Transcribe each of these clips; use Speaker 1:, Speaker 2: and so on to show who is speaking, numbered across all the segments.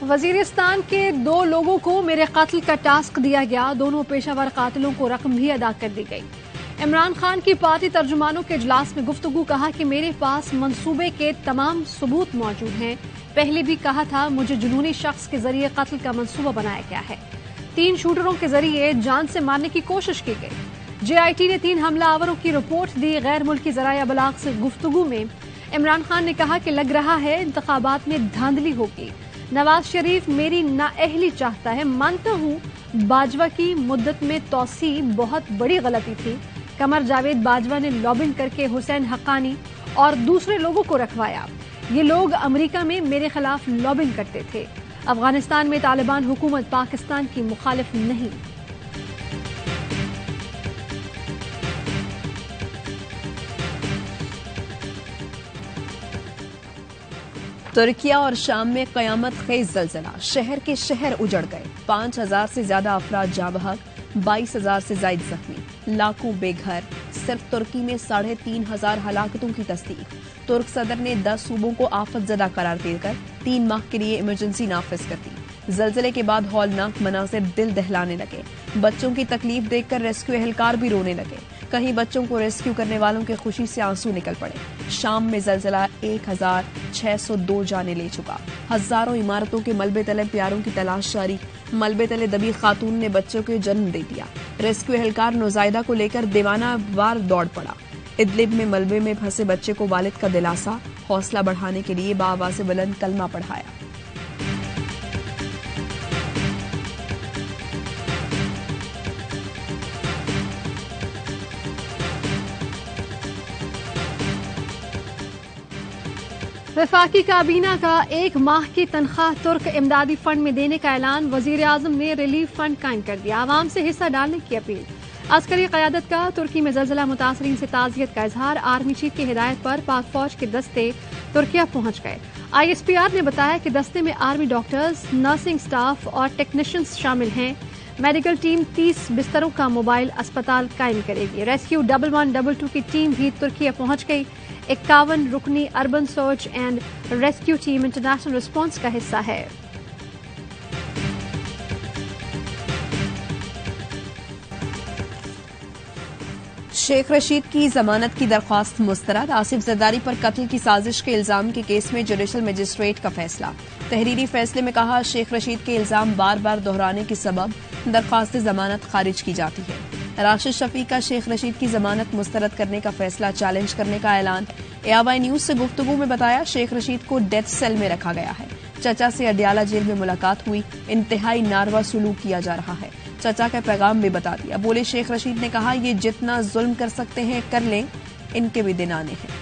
Speaker 1: वजीरिस्तान के 2 लोगों को मेरे कत्ल का टास्क दिया गया। दोनों पेशावर कातिलों को रकम भी अदा कर दी गई। इमरान खान की पार्टी तर्जुमानों के इजलास में गुफ्तगू, कहा कि मेरे पास मंसूबे के तमाम सबूत मौजूद हैं। पहले भी कहा था मुझे जुनूनी शख्स के जरिए कत्ल का मंसूबा बनाया गया है। 3 शूटरों के जरिए जान से मारने की कोशिश की गई। JIT ने 3 हमलावरों की रिपोर्ट दी। गैर मुल्की ज़राए अबलाग से गुफ्तगू में इमरान खान ने कहा कि लग रहा है इंतखाबात में धांधली होगी। नवाज शरीफ मेरी नाअहली चाहता है। मानता हूँ बाजवा की मुद्दत में तोसी बहुत बड़ी गलती थी। कमर जावेद बाजवा ने लॉबिंग करके हुसैन हक्कानी और दूसरे लोगों को रखवाया। ये लोग अमेरिका में मेरे खिलाफ लॉबिंग करते थे। अफगानिस्तान में तालिबान हुकूमत पाकिस्तान की मुखालिफ नहीं।
Speaker 2: तुर्किया और शाम में कयामत खेज ज़लज़ला, शहर के शहर उजड़ गए। 5000 से ज्यादा अफराद जाँ बहक, 22,000 से ज्यादा जख्मी, लाखों बेघर। सिर्फ तुर्की में 3,500 हलाकतों की तस्दीक। तुर्क सदर ने 10 सूबों को आफत ज़दा करार देकर 3 माह के लिए इमरजेंसी नाफिज कर दी। जलजले के बाद हौलनाक मनाजिर दिल दहलाने लगे। बच्चों की तकलीफ देखकर रेस्क्यू एहलकार भी रोने लगे। कहीं बच्चों को रेस्क्यू करने वालों के खुशी से आंसू निकल पड़े। शाम में जलजला 1,602 जाने ले चुका। हजारों इमारतों के मलबे तले प्यारों की तलाश जारी। मलबे तले दबी खातून ने बच्चों को जन्म दे दिया। रेस्क्यू एहलकार नौजायदा को लेकर दीवाना वार दौड़ पड़ा। इदलिब में मलबे में फंसे बच्चे को वालिद का दिलासा, हौसला बढ़ाने के लिए बाआवाज़ बुलंद कलमा पढ़ाया।
Speaker 1: वफाकी काबीना का 1 माह की तनख्वाह तुर्क इमदादी फंड में देने का ऐलान। वजीर आजम ने रिलीफ फंड कायम कर दिया। आवाम से हिस्सा डालने की अपील। अस्करी क़यादत का तुर्की में ज़लज़ला मुतासरीन से ताज़ियत का इजहार। आर्मी चीफ की हिदायत पर पाक फौज के दस्ते तुर्किया पहुंच गए। ISPR ने बताया कि दस्ते में आर्मी डॉक्टर्स, नर्सिंग स्टाफ और टेक्नीशियंस शामिल हैं। मेडिकल टीम 30 बिस्तरों का मोबाइल अस्पताल कायम करेगी। रेस्क्यू 1122 की टीम भी तुर्किया पहुंच गई। 51 रुकनी urban search and rescue team international response का हिस्सा है।
Speaker 2: शेख रशीद की जमानत की दरख्वास्त मुस्तरद। आसिफ जरदारी पर कत्ल की साजिश के इल्जाम के केस में जुडिशल मजिस्ट्रेट का फैसला। तहरीरी फैसले में कहा, शेख रशीद के इल्जाम बार बार दोहराने के सबब दरख्वास्त जमानत खारिज की जाती है। राशिद शफीक का शेख रशीद की जमानत मुस्तरद करने का फैसला चैलेंज करने का ऐलान। AIY न्यूज से गुफ्तगू में बताया, शेख रशीद को डेथ सेल में रखा गया है। चचा से अडियाला जेल में मुलाकात हुई। इंतहाई नारवा सुलूक किया जा रहा है। चचा का पैगाम भी बता दिया। बोले, शेख रशीद ने कहा, ये जितना जुल्म कर सकते हैं कर लें, इनके भी दिन आने हैं।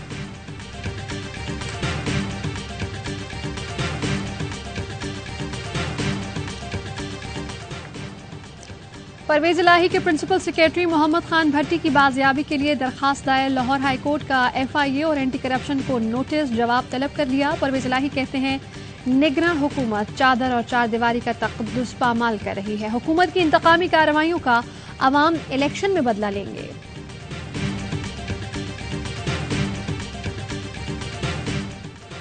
Speaker 1: परवेज इलाही के प्रिंसिपल सेक्रेटरी मोहम्मद खान भट्टी की बाजियाबी के लिए दरखास्त दायर। लाहौर हाईकोर्ट का FIA और एंटी करप्शन को नोटिस, जवाब तलब कर लिया। परवेज इलाही कहते हैं, निगरान हुकूमत चादर और चार दीवारी का तकद्दुस पामाल कर रही है। हुकूमत की इंतकामी कार्रवाइयों का अवाम इलेक्शन में बदला लेंगे।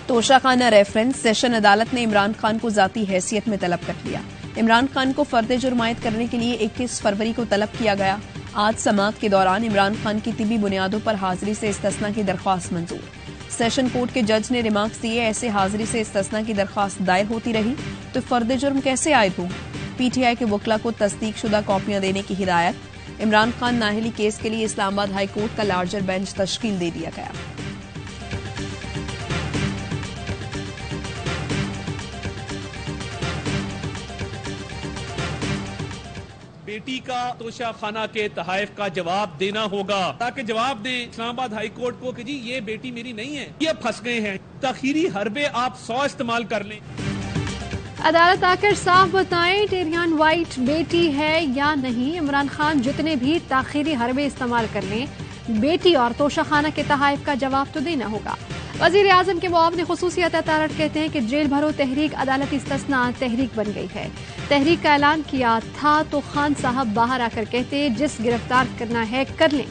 Speaker 2: तोशाखाना रेफरेंस। सेशन अदालत ने इमरान खान को जाती हैसियत में तलब कर लिया। इमरान खान को फर्द जुर्मायत करने के लिए 21 फरवरी को तलब किया गया। आज समाअत के दौरान इमरान खान की तिबी बुनियादों पर हाजिरी से इस्तिस्ना की दरख्वास्त मंजूर। सेशन कोर्ट के जज ने रिमार्क्स दिए, ऐसे हाजिरी से इस्तिस्ना की दरख्वास्त दायर होती रही तो फर्द जुर्म कैसे आयद होगी। PTI के वकला को तस्दीक शुदा कॉपियां देने की हिदायत। इमरान खान नाअहली केस के लिए इस्लामाबाद हाई कोर्ट का लार्जर बेंच तश्कील दे दिया गया।
Speaker 3: बेटी का तोशाखाना के तहाइफ का जवाब देना होगा, ताकि जवाब दें इस्लामाबाद हाई कोर्ट को कि जी ये बेटी मेरी नहीं है, ये फंस गए हैं। तखीरी हरबे आप 100 इस्तेमाल कर लें।
Speaker 1: अदालत आकर साफ बताएं टेरियान वाइट बेटी है या नहीं। इमरान खान जितने भी ताखीरी हरबे इस्तेमाल कर लें, बेटी और तोशाखाना के तहाइफ का जवाब तो देना होगा। वजीर आजम के मुआविन खुसूसियत अतारट कहते हैं कि जेल भरो तहरीक अदालती इस्तिस्ना तहरीक बन गई है। तहरीक का ऐलान किया था तो खान साहब बाहर आकर कहते जिस गिरफ्तार करना है कर लें।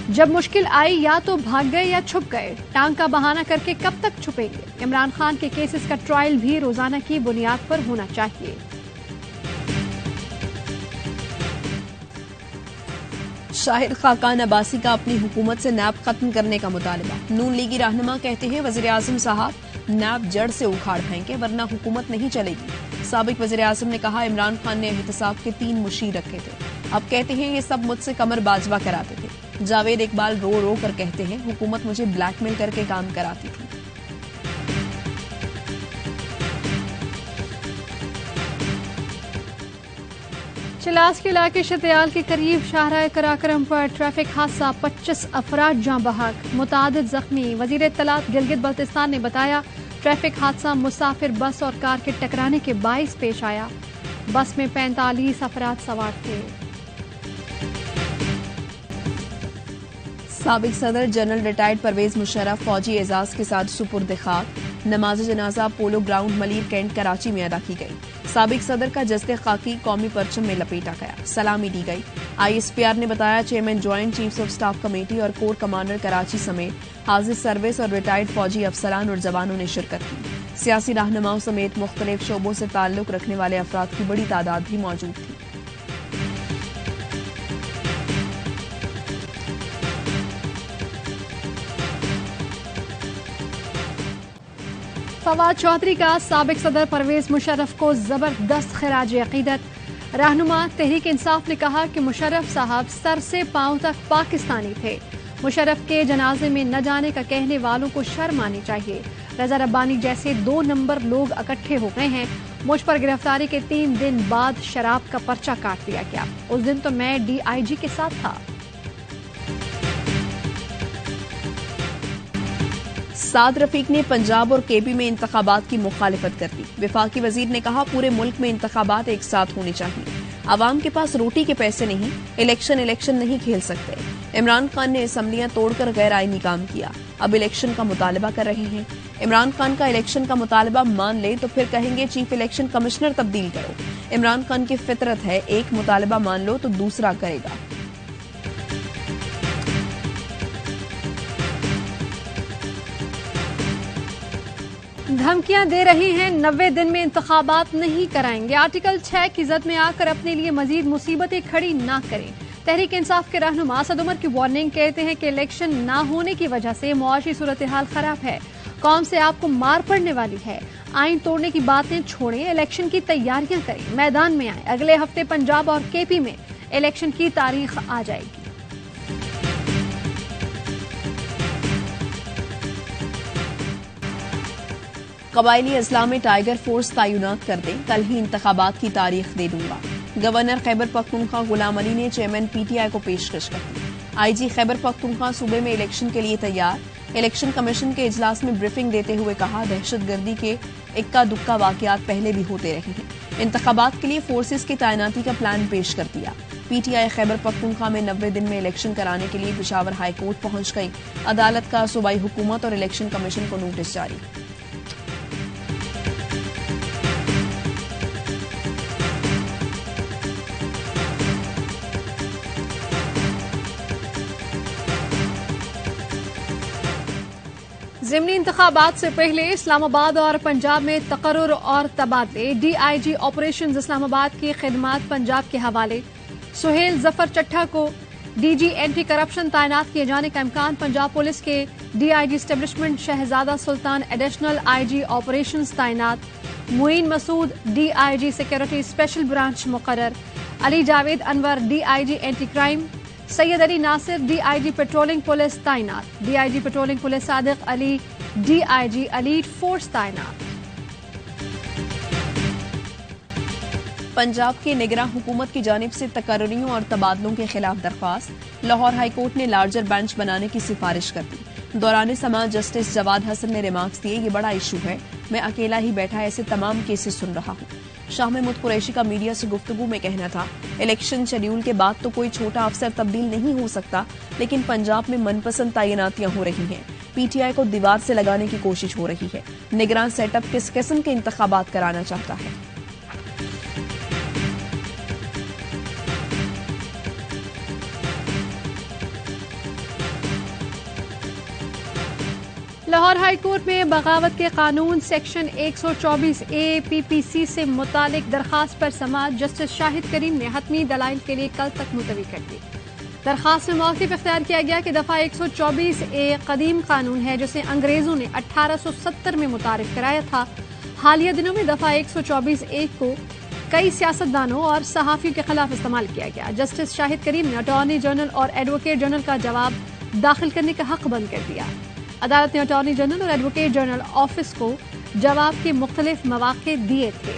Speaker 1: जब मुश्किल आई या तो भाग गए या छुप गए, टांग का बहाना करके कब तक छुपेंगे। इमरान खान के केसेस का ट्रायल भी रोजाना की बुनियाद पर होना चाहिए।
Speaker 2: शाहिद खाकान अब्बासी का अपनी हुकूमत से नैब खत्म करने का मुतालबा। नून लीगी रहनुमा कहते हैं वजीर आजम साहब नैब जड़ से उखाड़ फेंके वरना हुकूमत नहीं चलेगी। साबिक वजीर आजम ने कहा इमरान खान ने एहतसाब के 3 मुशीर रखे थे, अब कहते हैं ये सब मुझसे कमर बाजवा कराते थे। जावेद इकबाल रो रो कर कहते हैं हुकूमत मुझे ब्लैकमेल करके काम कराती थी।
Speaker 1: चिलास के इलाके शतियाल के करीब शाहराह कराक्रम पर ट्रैफिक हादसा, 25 अफराद जाँ बहक, मुतादिद जख्मी। वजीर इत्तलात गिलगित बल्तिस्तान ने बताया ट्रैफिक हादसा मुसाफिर बस और कार के टकराने के बाइस पेश आया। बस में 45 अफराद सवार थे।
Speaker 2: साबिक सदर जनरल रिटायर्ड परवेज मुशर्रफ फौजी एजाज के साथ सुपुर्द खाक। नमाज जनाजा polo ground Malir cantt Karachi में अदा की गई। साबिक सदर का जस्ते खाकी कौमी परचम में लपेटा गया, सलामी दी गई। ISPR ने बताया chairman joint chiefs of staff committee और कोर कमांडर कराची समेत हाजिर सर्विस और रिटायर्ड फौजी अफसरान और जवानों ने शिरकत की। सियासी रहनुमाओं समेत मुख्तलिफ शोबों से ताल्लुक रखने वाले अफराद की बड़ी तादाद भी मौजूद थी।
Speaker 1: फवाद चौधरी का साबिक सदर परवेज मुशर्रफ को जबरदस्त खिराज अकीदत। रहनुमा तहरीक इंसाफ ने कहा कि मुशर्रफ साहब सर से पांव तक पाकिस्तानी थे। मुशर्रफ के जनाजे में न जाने का कहने वालों को शर्म आनी चाहिए। रजा रब्बानी जैसे 2 नंबर लोग इकट्ठे हो गए हैं। मुझ पर गिरफ्तारी के 3 दिन बाद शराब का पर्चा काट दिया गया। उस दिन तो मैं DIG के साथ था।
Speaker 2: साद रफीक ने पंजाब और KP में इंतखाबात की मुखालिफत कर दी। वफाकी वजीर ने कहा पूरे मुल्क में इंतखाबात एक साथ होने चाहिए। आवाम के पास रोटी के पैसे नहीं, इलेक्शन नहीं खेल सकते। इमरान खान ने असम्बलियां तोड़कर गैर आईनी काम किया, अब इलेक्शन का मुतालबा कर रहे हैं। इमरान खान का इलेक्शन का मुतालबा मान ले तो फिर कहेंगे चीफ इलेक्शन कमिश्नर तब्दील करो। इमरान खान की फितरत है, एक मुतालबा मान लो तो दूसरा करेगा।
Speaker 1: धमकियां दे रही हैं 90 दिन में इंतखाबात नहीं कराएंगे। आर्टिकल 6 की जद में आकर अपने लिए मजीद मुसीबतें खड़ी ना करें। तहरीक इंसाफ के रहनुमा असद उमर की वार्निंग, कहते हैं कि इलेक्शन ना होने की वजह से मुआशी सूरत हाल खराब है, कौम से आपको मार पड़ने वाली है। आइन तोड़ने की बातें छोड़ें, इलेक्शन की तैयारियां करें, मैदान में आए। अगले हफ्ते पंजाब और KP में इलेक्शन की तारीख आ जाएगी।
Speaker 2: कबायली अजला में टाइगर फोर्स तैनात कर दें, कल ही इंतखाबात की तारीख दे दूंगा। गवर्नर खैबर पख्तूनख्वा गुलाम अली ने चेयरमैन PTI को पेशकश कर दी। IG खैबर पख्तूनख्वा सूबे में इलेक्शन के लिए तैयार। इलेक्शन कमीशन के इजलास में ब्रीफिंग देते हुए कहा दहशतगर्दी के इक्का दुक्का वाकयात पहले भी होते रहे हैं। इंतखाबात के लिए फोर्सेस की तैनाती का प्लान पेश कर दिया। PTI खैबर पख्तूनख्वा में 90 दिन में इलेक्शन कराने के लिए पेशावर हाई कोर्ट पहुंच गई। अदालत का सूबाई हुकूमत और इलेक्शन कमीशन को नोटिस जारी।
Speaker 1: ज़िमनी इंतखाबात से पहले इस्लामाबाद और पंजाब में तकर्रुर और तबादले। DIG ऑपरेशंस इस्लामाबाद की खिदमात पंजाब के हवाले। सुहेल जफर चट्ठा को DG एंटी करप्शन तैनात किए जाने का इम्कान। पंजाब पुलिस के DIG establishment Shahzada Sultan additional IG operations तैनात। Muin Masood DIG security special branch मुकर्रर। Ali Javed Anwar DIG anti crime. Syed Ali Nasir DIG patrolling police तैनात। DIG patrolling police Sadiq Ali DIG elite force तैनात।
Speaker 2: पंजाब के निगरान हुकूमत की जानिब से तकर्रियों और तबादलों के खिलाफ दरख्वास्त। लाहौर हाई कोर्ट ने लार्जर बेंच बनाने की सिफारिश कर दी। दौरान समाअत जस्टिस जवाद हसन ने रिमार्क्स दिए, ये बड़ा इशू है, मैं अकेला ही बैठा ऐसे तमाम केसेस सुन रहा हूँ। शाह महमूद कुरैशी का मीडिया से गुफ्तगू में कहना था इलेक्शन शेड्यूल के बाद तो कोई छोटा अफसर तब्दील नहीं हो सकता, लेकिन पंजाब में मनपसंद तैनातियां हो रही हैं। PTI को दीवार से लगाने की कोशिश हो रही है। निगरान सेटअप किस किस्म के इंतखाबात कराना चाहता है।
Speaker 1: लाहौर हाई कोर्ट में बगावत के कानून सेक्शन 124A PPC से मुतालिक दरखास्त पर समाअत जस्टिस शाहिद करीम ने हतमी दलाइल के लिए कल तक मुलतवी कर दी। दरखास्त में मौक़िफ़ इख्तियार किया गया कि दफ़ा 124A कदीम कानून है जिसे अंग्रेजों ने 1870 में मुतारिफ कराया था। हालिया दिनों में दफ़ा 124A को कई सियासतदानों और सहाफ़ियों के खिलाफ इस्तेमाल किया गया। जस्टिस शाहिद करीम ने अटॉर्नी जनरल और एडवोकेट जनरल का जवाब दाखिल करने का हक बंद कर दिया। अदालत ने अटॉर्नी जनरल और एडवोकेट जनरल ऑफिस को जवाब के मुख्तलिफ मौक़े दिए थे।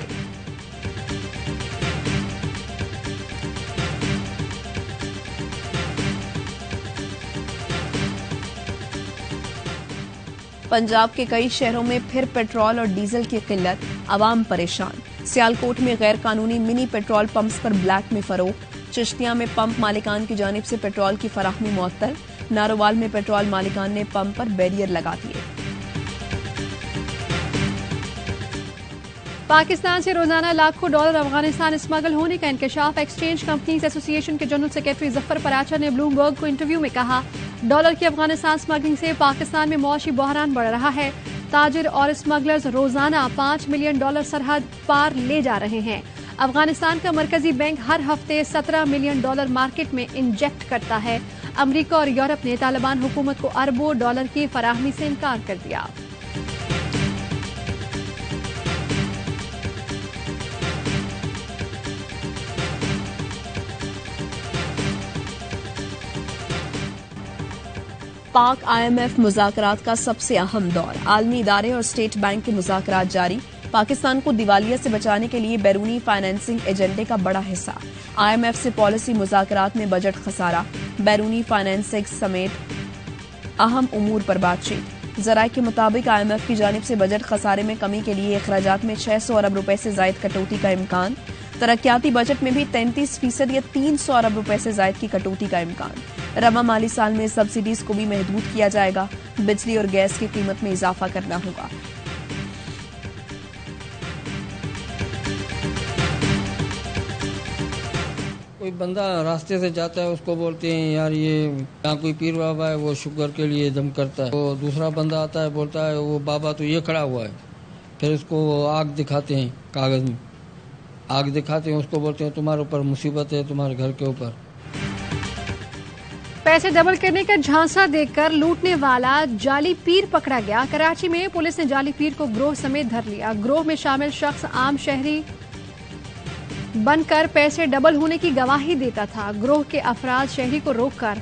Speaker 2: पंजाब के कई शहरों में फिर पेट्रोल और डीजल की किल्लत, आवाम परेशान। सियालकोट में गैर कानूनी मिनी पेट्रोल पंप्स पर ब्लैक में फरोख्त। चिश्तिया में पंप मालिकान की जानिब से पेट्रोल की फराहमी मुअत्तल। नारोवाल में पेट्रोल मालिकान ने पंप पर बैरियर लगा दिए।
Speaker 1: पाकिस्तान से रोजाना लाखों डॉलर अफगानिस्तान स्मगल होने का इंकशाफ। एक्सचेंज कंपनीज एसोसिएशन के जनरल सेक्रेटरी जफर पराचा ने ब्लूमबर्ग को इंटरव्यू में कहा, डॉलर की अफगानिस्तान स्मगलिंग से पाकिस्तान में मौशी बहरान बढ़ रहा है। ताजिर और स्मगलर्स रोजाना $5 मिलियन सरहद पार ले जा रहे हैं। अफगानिस्तान का मरकजी बैंक हर हफ्ते $17 मिलियन मार्केट में इंजेक्ट करता है। अमरीका और यूरोप ने तालिबान हुकूमत को अरबों डॉलर की फराहमी से इनकार कर दिया।
Speaker 2: पाक IMF मुज़ाकरात का सबसे अहम दौर। आलमी इदारे और स्टेट बैंक के मुज़ाकरात जारी। पाकिस्तान को दिवालिया से बचाने के लिए बैरूनी फाइनेंसिंग एजेंडे का बड़ा हिस्सा। IMF से पॉलिसी मुज़ाकरात में बजट खसारा, बैरूनी फाइनेंसिंग समेत अहम उमूर पर बातचीत। ज़राए के मुताबिक IMF की जानिब से बजट खसारे में कमी के लिए अखराजात में 600 अरब रुपए से जायद कटौती का इम्कान। तरक्याती बजट में भी 33% या 300 अरब रुपए से जायद की कटौती का इम्कान। रवा माली साल में सब्सिडीज को भी महदूद किया जाएगा। बिजली और गैस की कीमत में इजाफा करना होगा।
Speaker 4: कोई बंदा रास्ते से जाता है, उसको बोलते हैं यार ये यहाँ कोई पीर बाबा है, वो शुगर के लिए दम करता है। तो दूसरा बंदा आता है, बोलता है वो बाबा तो ये खड़ा हुआ है। फिर उसको आग दिखाते हैं, कागज में आग दिखाते हैं, उसको बोलते हैं तुम्हारे ऊपर मुसीबत है, तुम्हारे घर के ऊपर।
Speaker 1: पैसे डबल करने का झांसा देकर लूटने वाला जाली पीर पकड़ा गया। कराची में पुलिस ने जाली पीर को गिरोह समेत धर लिया। गिरोह में शामिल शख्स आम शहरी बनकर पैसे डबल होने की गवाही देता था। गिरोह के अफराद शहरी को रोककर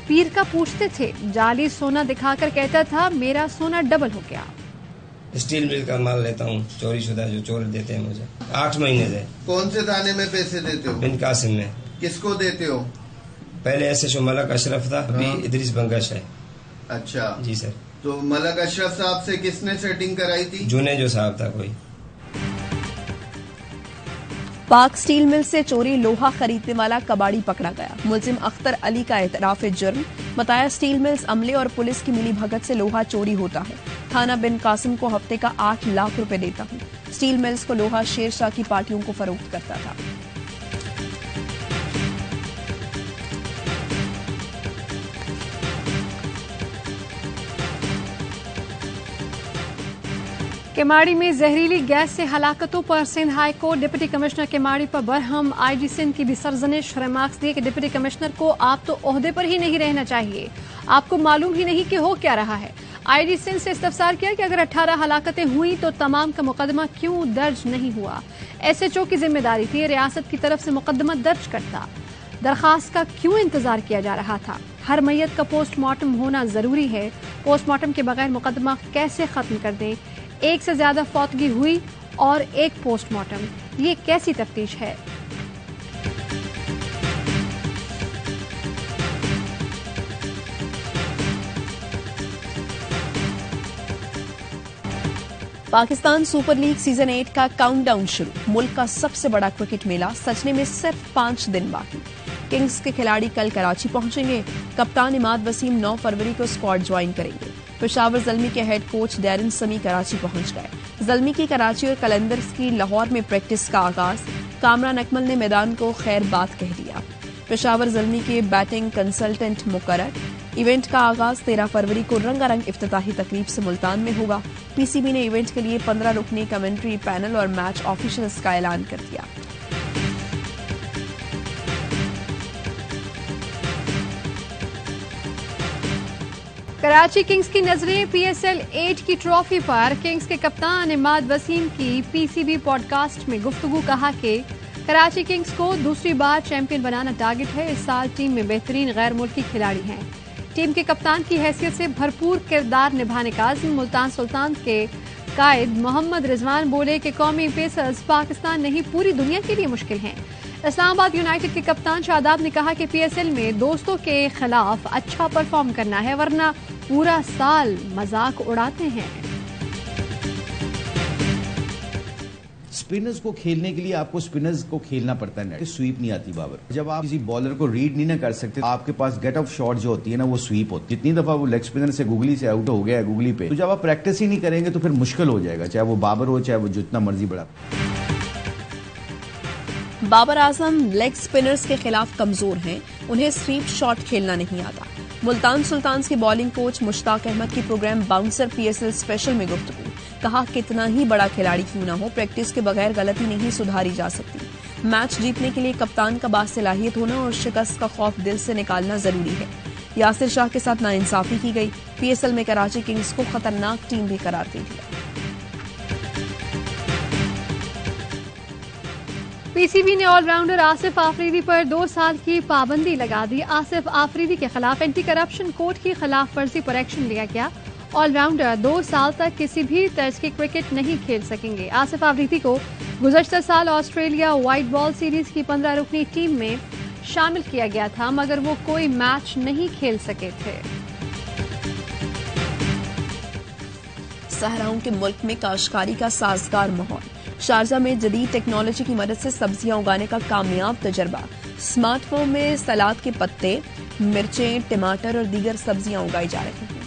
Speaker 1: पीर का पूछते थे। जाली सोना दिखाकर कहता था मेरा सोना डबल हो गया।
Speaker 5: स्टील मिल का माल लेता हूँ, चोरी शुदा जो चोर देते हैं मुझे। 8 महीने से।
Speaker 6: कौन से थाने में पैसे देते हो?
Speaker 5: बिन कासिम में।
Speaker 6: किसको देते हो?
Speaker 5: पहले SHO मलक अशरफ था, अभी इदरीस बंगश है।
Speaker 6: अच्छा
Speaker 5: जी सर।
Speaker 6: तो मलक अशरफ साहब से किसने सेटिंग कराई थी?
Speaker 5: जूने जो साहब था कोई।
Speaker 2: पाक स्टील मिल से चोरी लोहा खरीदने वाला कबाड़ी पकड़ा गया। मुलजिम अख्तर अली का एतराफ जुर्म। बताया स्टील मिल्स अमले और पुलिस की मिली भगत से लोहा चोरी होता है। थाना बिन कासिम को हफ्ते का 8 लाख रुपए देता हूँ। स्टील मिल्स को लोहा शेरशाह की पार्टियों को फरोख्त करता था।
Speaker 1: केमाड़ी में जहरीली गैस से हलाकतों पर Sindh high court. Deputy commissioner Keamari पर बरहम। IG सिंध की भी सरजनिश। रिमार्क्स दिए कि डिप्टी कमिश्नर को आप तो ओहदे पर ही नहीं रहना चाहिए, आपको मालूम ही नहीं कि हो क्या रहा है। IG सिंध से इस्तफसार किया कि अगर 18 हलाकतें हुई तो तमाम का मुकदमा क्यों दर्ज नहीं हुआ। SHO की जिम्मेदारी थी रियासत की तरफ से मुकदमा दर्ज करता। दरखास्त का क्यों इंतजार किया जा रहा था। हर मैयत का पोस्टमार्टम होना जरूरी है। पोस्टमार्टम के बगैर मुकदमा कैसे खत्म कर दें। एक से ज्यादा फौतगी हुई और एक पोस्टमार्टम, ये कैसी तफ्तीश है।
Speaker 2: पाकिस्तान सुपर लीग सीजन 8 का काउंटडाउन शुरू। मुल्क का सबसे बड़ा क्रिकेट मेला सजने में सिर्फ 5 दिन बाकी। किंग्स के खिलाड़ी कल कराची पहुंचेंगे। कप्तान इमाद वसीम 9 फरवरी को स्क्वाड ज्वाइन करेंगे। पेशावर ज़ल्मी के हेड कोच डैरन समी कराची पहुंच गए। ज़ल्मी की कराची और कलंदर्स की लाहौर में प्रैक्टिस का आगाज। कामरान अकमल ने मैदान को खैर बात कह दिया। पेशावर ज़ल्मी के बैटिंग कंसल्टेंट मुकर्रर। इवेंट का आगाज 13 फरवरी को रंगारंग इफ्तिताही तकरीब से मुल्तान में होगा। पीसीबी ने इवेंट के लिए 15 रुकनी कमेंट्री पैनल और मैच ऑफिशियल्स का ऐलान कर दिया।
Speaker 1: कराची किंग्स की नजरें पीएसएल 8 की ट्रॉफी पर। किंग्स के कप्तान इमाद वसीम की पीसीबी पॉडकास्ट में गुफ्तगू। कहा कि कराची किंग्स को दूसरी बार चैंपियन बनाना टारगेट है। इस साल टीम में बेहतरीन गैर मुल्की खिलाड़ी हैं। टीम के कप्तान की हैसियत से भरपूर किरदार निभाने का आज़म। मुल्तान सुल्तान के कायद मोहम्मद रिजवान बोले कि कौमी पेसर्स पाकिस्तान नहीं पूरी दुनिया के लिए मुश्किल हैं। इस्लामाबाद यूनाइटेड के कप्तान शादाब ने कहा कि पीएसएल में दोस्तों के खिलाफ अच्छा परफॉर्म करना है, वरना पूरा साल मजाक उड़ाते हैं।
Speaker 7: स्पिनर्स को खेलने के लिए आपको स्पिनर्स को खेलना पड़ता है। स्वीप नहीं आती बाबर। जब आप किसी बॉलर को रीड नहीं ना कर सकते, आपके पास गेट ऑफ शॉट जो होती है ना, वो स्वीप होती है। जितनी दफा वो लेग स्पिनर से गुगली से आउट हो गया गुगली पे, तो जब आप प्रैक्टिस ही नहीं करेंगे तो फिर मुश्किल हो जाएगा, चाहे वो बाबर हो चाहे वो जितना मर्जी बड़ा।
Speaker 2: बाबर आजम लेग स्पिनर्स के खिलाफ कमजोर हैं, उन्हें स्वीप शॉट खेलना नहीं आता। मुल्तान सुल्तान के बॉलिंग कोच मुश्ताक अहमद की प्रोग्राम बाउंसर पीएसएल स्पेशल में गुफ्तगू। कहा कितना ही बड़ा खिलाड़ी क्यों ना हो, प्रैक्टिस के बगैर गलती नहीं सुधारी जा सकती। मैच जीतने के लिए कप्तान का बासलाहियत होना और शिकस्त का खौफ दिल से निकालना जरूरी है। यासिर शाह के साथ नाइंसाफी की गई। पीएसएल में कराची किंग्स को खतरनाक टीम भी करार दे दिया।
Speaker 1: पीसीबी ने ऑलराउंडर आसिफ आफरीदी पर 2 साल की पाबंदी लगा दी। आसिफ आफरीदी के खिलाफ एंटी करप्शन कोड की खिलाफ वर्जी पर एक्शन लिया गया। ऑलराउंडर 2 साल तक किसी भी तर्ज की क्रिकेट नहीं खेल सकेंगे। आसिफ आफरीदी को गुज़श्ता साल ऑस्ट्रेलिया व्हाइट बॉल सीरीज की 15 रुकनी टीम में शामिल किया गया था, मगर वो कोई मैच नहीं खेल सके थे।
Speaker 2: सहराओं के मुल्क में काश्तकारी का साजगार माहौल। शारजा में जदीद टेक्नोलॉजी की मदद से सब्जियां उगाने का कामयाब तजर्बा। स्मार्टफोन में सलाद के पत्ते, मिर्चें, टमाटर और दीगर सब्जियां उगाई जा रही हैं।